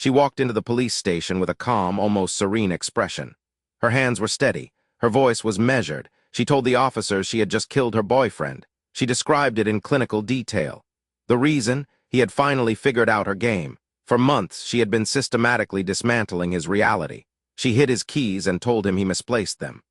She walked into the police station with a calm, almost serene expression. Her hands were steady. Her voice was measured. She told the officers she had just killed her boyfriend. She described it in clinical detail. The reason? He had finally figured out her game. For months, she had been systematically dismantling his reality. She hid his keys and told him he misplaced them.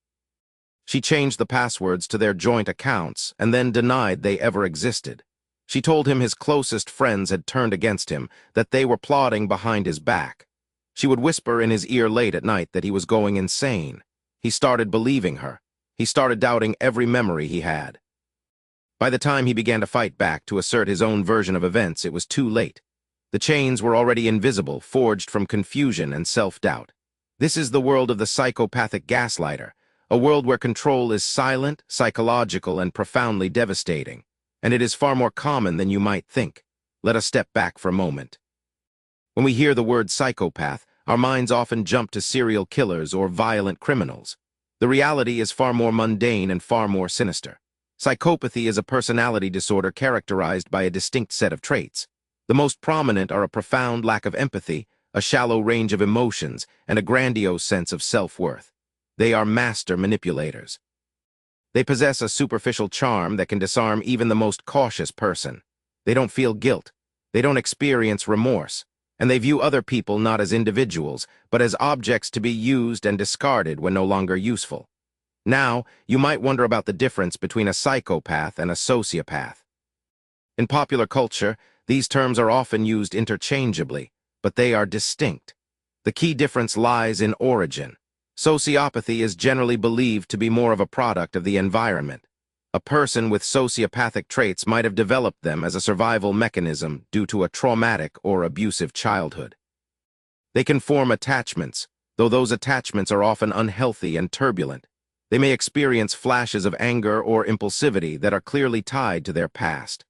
She changed the passwords to their joint accounts and then denied they ever existed. She told him his closest friends had turned against him, that they were plotting behind his back. She would whisper in his ear late at night that he was going insane. He started believing her. He started doubting every memory he had. By the time he began to fight back to assert his own version of events, it was too late. The chains were already invisible, forged from confusion and self-doubt. This is the world of the psychopathic gaslighter, a world where control is silent, psychological, and profoundly devastating. And it is far more common than you might think. Let us step back for a moment. When we hear the word psychopath, our minds often jump to serial killers or violent criminals. The reality is far more mundane and far more sinister. Psychopathy is a personality disorder characterized by a distinct set of traits. The most prominent are a profound lack of empathy, a shallow range of emotions, and a grandiose sense of self-worth. They are master manipulators. They possess a superficial charm that can disarm even the most cautious person. They don't feel guilt. They don't experience remorse. And they view other people not as individuals, but as objects to be used and discarded when no longer useful. Now, you might wonder about the difference between a psychopath and a sociopath. In popular culture, these terms are often used interchangeably, but they are distinct. The key difference lies in origin. Sociopathy is generally believed to be more of a product of the environment. A person with sociopathic traits might have developed them as a survival mechanism due to a traumatic or abusive childhood. They can form attachments, though those attachments are often unhealthy and turbulent. They may experience flashes of anger or impulsivity that are clearly tied to their past.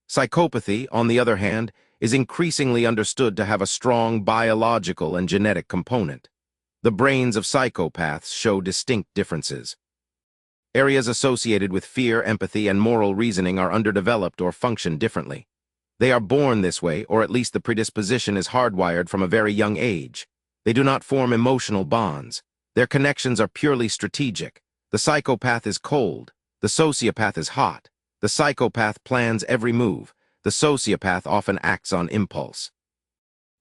Psychopathy, on the other hand, is increasingly understood to have a strong biological and genetic component. The brains of psychopaths show distinct differences. Areas associated with fear, empathy, and moral reasoning are underdeveloped or function differently. They are born this way, or at least the predisposition is hardwired from a very young age. They do not form emotional bonds. Their connections are purely strategic. The psychopath is cold. The sociopath is hot. The psychopath plans every move. The sociopath often acts on impulse.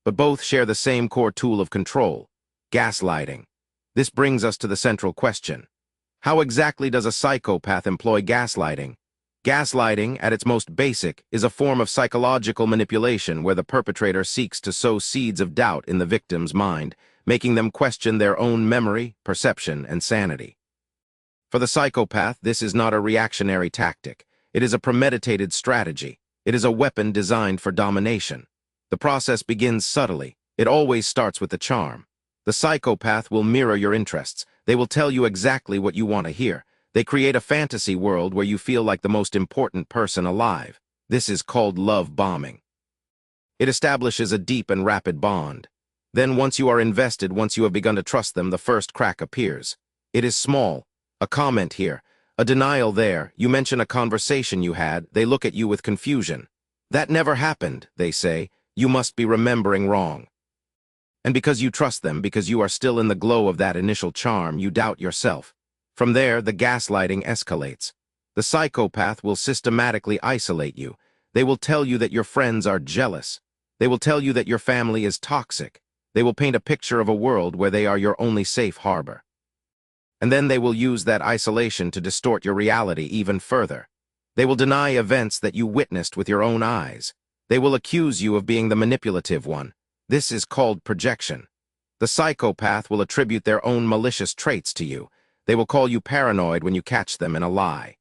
But both share the same core tool of control: gaslighting. This brings us to the central question. How exactly does a psychopath employ gaslighting? Gaslighting, at its most basic, is a form of psychological manipulation where the perpetrator seeks to sow seeds of doubt in the victim's mind, making them question their own memory, perception, and sanity. For the psychopath, this is not a reactionary tactic. It is a premeditated strategy. It is a weapon designed for domination. The process begins subtly. It always starts with the charm. The psychopath will mirror your interests. They will tell you exactly what you want to hear. They create a fantasy world where you feel like the most important person alive. This is called love bombing. It establishes a deep and rapid bond. Then once you are invested, once you have begun to trust them, the first crack appears. It is small. A comment here, a denial there. You mention a conversation you had. They look at you with confusion. That never happened, they say. You must be remembering wrong. And because you trust them, because you are still in the glow of that initial charm, you doubt yourself. From there, the gaslighting escalates. The psychopath will systematically isolate you. They will tell you that your friends are jealous. They will tell you that your family is toxic. They will paint a picture of a world where they are your only safe harbor. And then they will use that isolation to distort your reality even further. They will deny events that you witnessed with your own eyes. They will accuse you of being the manipulative one. This is called projection. The psychopath will attribute their own malicious traits to you. They will call you paranoid when you catch them in a lie.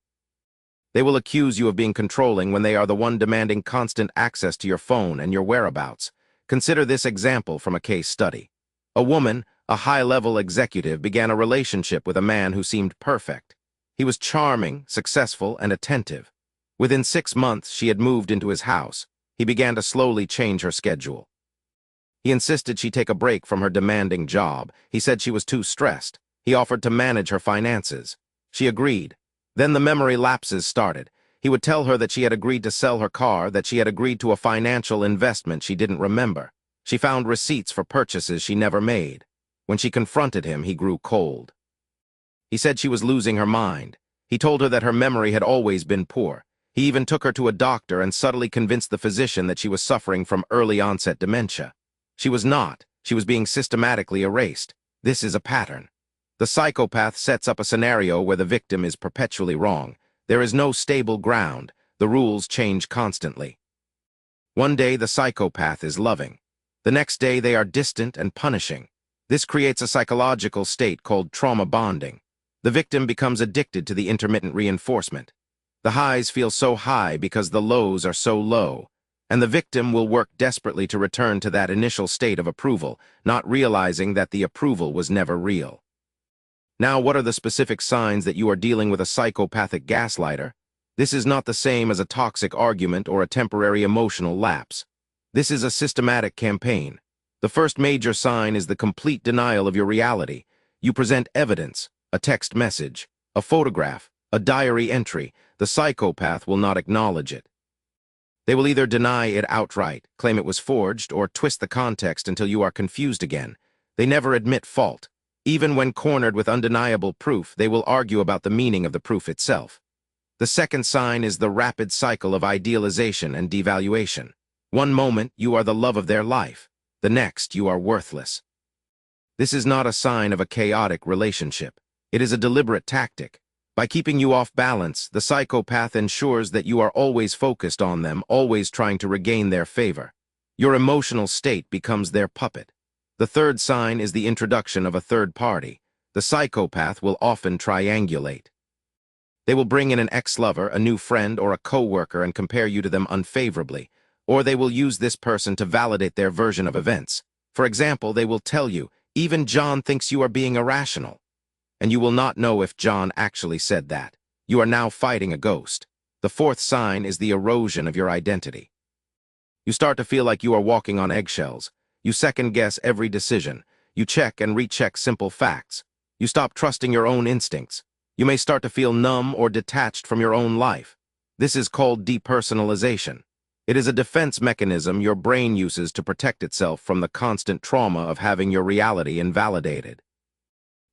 They will accuse you of being controlling when they are the one demanding constant access to your phone and your whereabouts. Consider this example from a case study. A woman, a high-level executive, began a relationship with a man who seemed perfect. He was charming, successful, and attentive. Within 6 months, she had moved into his house. He began to slowly change her schedule. He insisted she take a break from her demanding job. He said she was too stressed. He offered to manage her finances. She agreed. Then the memory lapses started. He would tell her that she had agreed to sell her car, that she had agreed to a financial investment she didn't remember. She found receipts for purchases she never made. When she confronted him, he grew cold. He said she was losing her mind. He told her that her memory had always been poor. He even took her to a doctor and subtly convinced the physician that she was suffering from early-onset dementia. She was not. She was being systematically erased. This is a pattern. The psychopath sets up a scenario where the victim is perpetually wrong. There is no stable ground. The rules change constantly. One day, the psychopath is loving. The next day, they are distant and punishing. This creates a psychological state called trauma bonding. The victim becomes addicted to the intermittent reinforcement. The highs feel so high because the lows are so low, and the victim will work desperately to return to that initial state of approval, not realizing that the approval was never real. Now, what are the specific signs that you are dealing with a psychopathic gaslighter? This is not the same as a toxic argument or a temporary emotional lapse. This is a systematic campaign. The first major sign is the complete denial of your reality. You present evidence, a text message, a photograph, a diary entry. The psychopath will not acknowledge it. They will either deny it outright, claim it was forged, or twist the context until you are confused again. They never admit fault. Even when cornered with undeniable proof, they will argue about the meaning of the proof itself. The second sign is the rapid cycle of idealization and devaluation. One moment, you are the love of their life. The next, you are worthless. This is not a sign of a chaotic relationship. It is a deliberate tactic. By keeping you off balance, the psychopath ensures that you are always focused on them, always trying to regain their favor. Your emotional state becomes their puppet. The third sign is the introduction of a third party. The psychopath will often triangulate. They will bring in an ex-lover, a new friend, or a co-worker and compare you to them unfavorably, or they will use this person to validate their version of events. For example, they will tell you, "Even John thinks you are being irrational." And you will not know if John actually said that. You are now fighting a ghost. The fourth sign is the erosion of your identity. You start to feel like you are walking on eggshells. You second-guess every decision. You check and recheck simple facts. You stop trusting your own instincts. You may start to feel numb or detached from your own life. This is called depersonalization. It is a defense mechanism your brain uses to protect itself from the constant trauma of having your reality invalidated.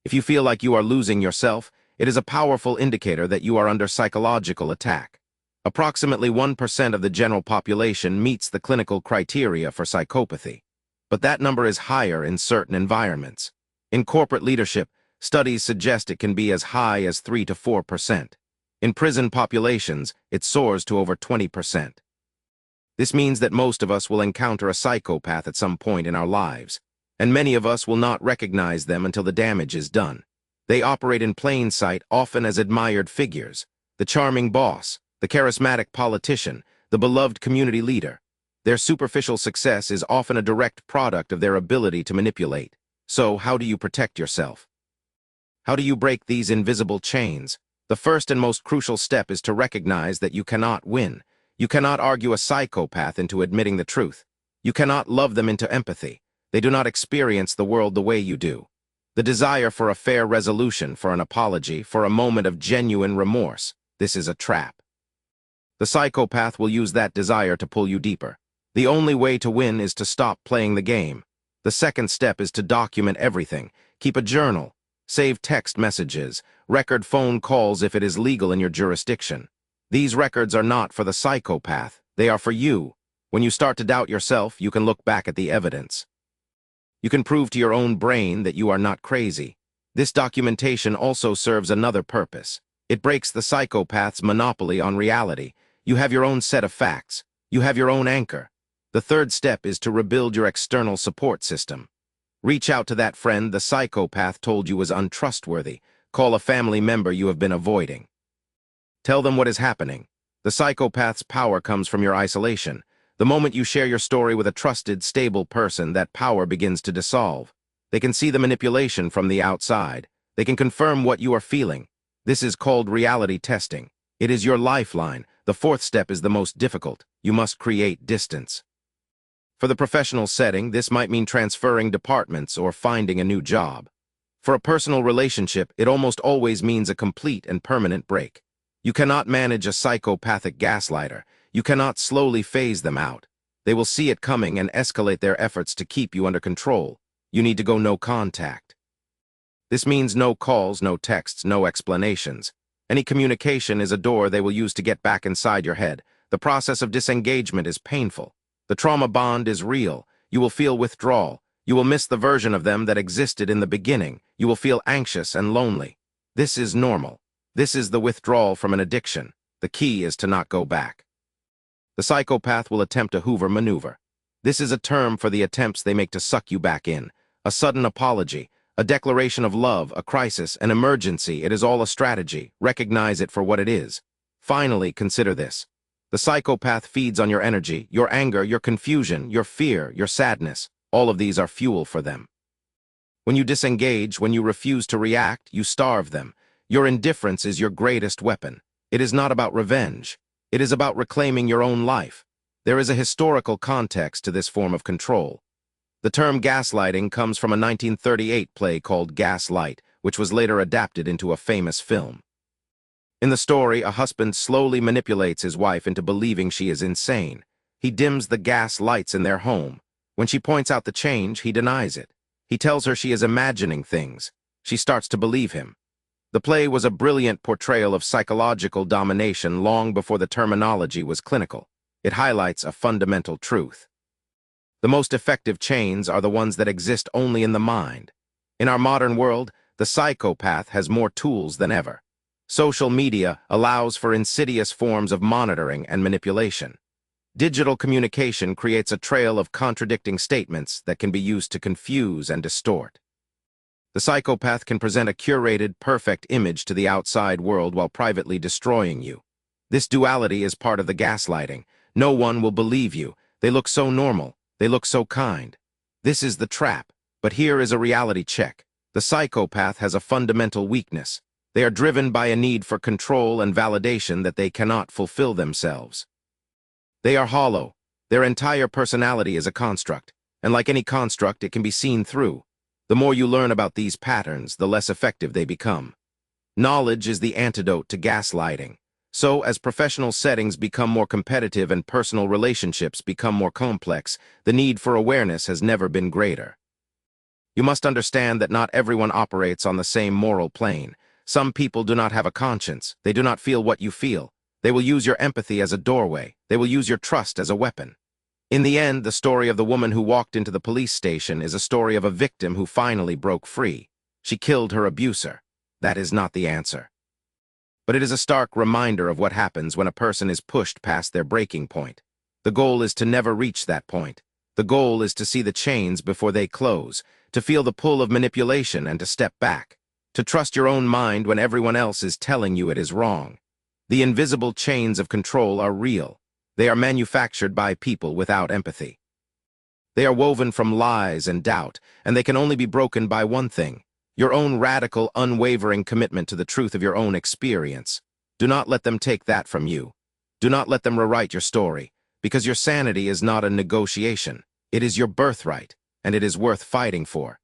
If you feel like you are losing yourself, it is a powerful indicator that you are under psychological attack. Approximately 1% of the general population meets the clinical criteria for psychopathy, but that number is higher in certain environments. In corporate leadership, studies suggest it can be as high as 3 to 4%. In prison populations, it soars to over 20%. This means that most of us will encounter a psychopath at some point in our lives, and many of us will not recognize them until the damage is done. They operate in plain sight, often as admired figures: the charming boss, the charismatic politician, the beloved community leader. Their superficial success is often a direct product of their ability to manipulate. So, how do you protect yourself? How do you break these invisible chains? The first and most crucial step is to recognize that you cannot win. You cannot argue a psychopath into admitting the truth. You cannot love them into empathy. They do not experience the world the way you do. The desire for a fair resolution, for an apology, for a moment of genuine remorse, this is a trap. The psychopath will use that desire to pull you deeper. The only way to win is to stop playing the game. The second step is to document everything. Keep a journal. Save text messages. Record phone calls if it is legal in your jurisdiction. These records are not for the psychopath. They are for you. When you start to doubt yourself, you can look back at the evidence. You can prove to your own brain that you are not crazy. This documentation also serves another purpose. It breaks the psychopath's monopoly on reality. You have your own set of facts. You have your own anchor. The third step is to rebuild your external support system. Reach out to that friend the psychopath told you was untrustworthy. Call a family member you have been avoiding. Tell them what is happening. The psychopath's power comes from your isolation. The moment you share your story with a trusted, stable person, that power begins to dissolve. They can see the manipulation from the outside. They can confirm what you are feeling. This is called reality testing. It is your lifeline. The fourth step is the most difficult. You must create distance. For the professional setting, this might mean transferring departments or finding a new job. For a personal relationship, it almost always means a complete and permanent break. You cannot manage a psychopathic gaslighter. You cannot slowly phase them out. They will see it coming and escalate their efforts to keep you under control. You need to go no contact. This means no calls, no texts, no explanations. Any communication is a door they will use to get back inside your head. The process of disengagement is painful. The trauma bond is real. You will feel withdrawal. You will miss the version of them that existed in the beginning. You will feel anxious and lonely. This is normal. This is the withdrawal from an addiction. The key is to not go back. The psychopath will attempt a Hoover maneuver. This is a term for the attempts they make to suck you back in. A sudden apology, a declaration of love, a crisis, an emergency. It is all a strategy. Recognize it for what it is. Finally, consider this. The psychopath feeds on your energy, your anger, your confusion, your fear, your sadness. All of these are fuel for them. When you disengage, when you refuse to react, you starve them. Your indifference is your greatest weapon. It is not about revenge. It is about reclaiming your own life. There is a historical context to this form of control. The term gaslighting comes from a 1938 play called Gaslight, which was later adapted into a famous film. In the story, a husband slowly manipulates his wife into believing she is insane. He dims the gas lights in their home. When she points out the change, he denies it. He tells her she is imagining things. She starts to believe him. The play was a brilliant portrayal of psychological domination long before the terminology was clinical. It highlights a fundamental truth. The most effective chains are the ones that exist only in the mind. In our modern world, the psychopath has more tools than ever. Social media allows for insidious forms of monitoring and manipulation. Digital communication creates a trail of contradicting statements that can be used to confuse and distort. The psychopath can present a curated, perfect image to the outside world while privately destroying you. This duality is part of the gaslighting. No one will believe you. They look so normal. They look so kind. This is the trap. But here is a reality check. The psychopath has a fundamental weakness. They are driven by a need for control and validation that they cannot fulfill themselves. They are hollow. Their entire personality is a construct, and like any construct, it can be seen through. The more you learn about these patterns, the less effective they become. Knowledge is the antidote to gaslighting. So, as professional settings become more competitive and personal relationships become more complex, the need for awareness has never been greater. You must understand that not everyone operates on the same moral plane. Some people do not have a conscience. They do not feel what you feel. They will use your empathy as a doorway. They will use your trust as a weapon. In the end, the story of the woman who walked into the police station is a story of a victim who finally broke free. She killed her abuser. That is not the answer. But it is a stark reminder of what happens when a person is pushed past their breaking point. The goal is to never reach that point. The goal is to see the chains before they close, to feel the pull of manipulation and to step back, to trust your own mind when everyone else is telling you it is wrong. The invisible chains of control are real. They are manufactured by people without empathy. They are woven from lies and doubt, and they can only be broken by one thing: your own radical, unwavering commitment to the truth of your own experience. Do not let them take that from you. Do not let them rewrite your story, because your sanity is not a negotiation. It is your birthright, and it is worth fighting for.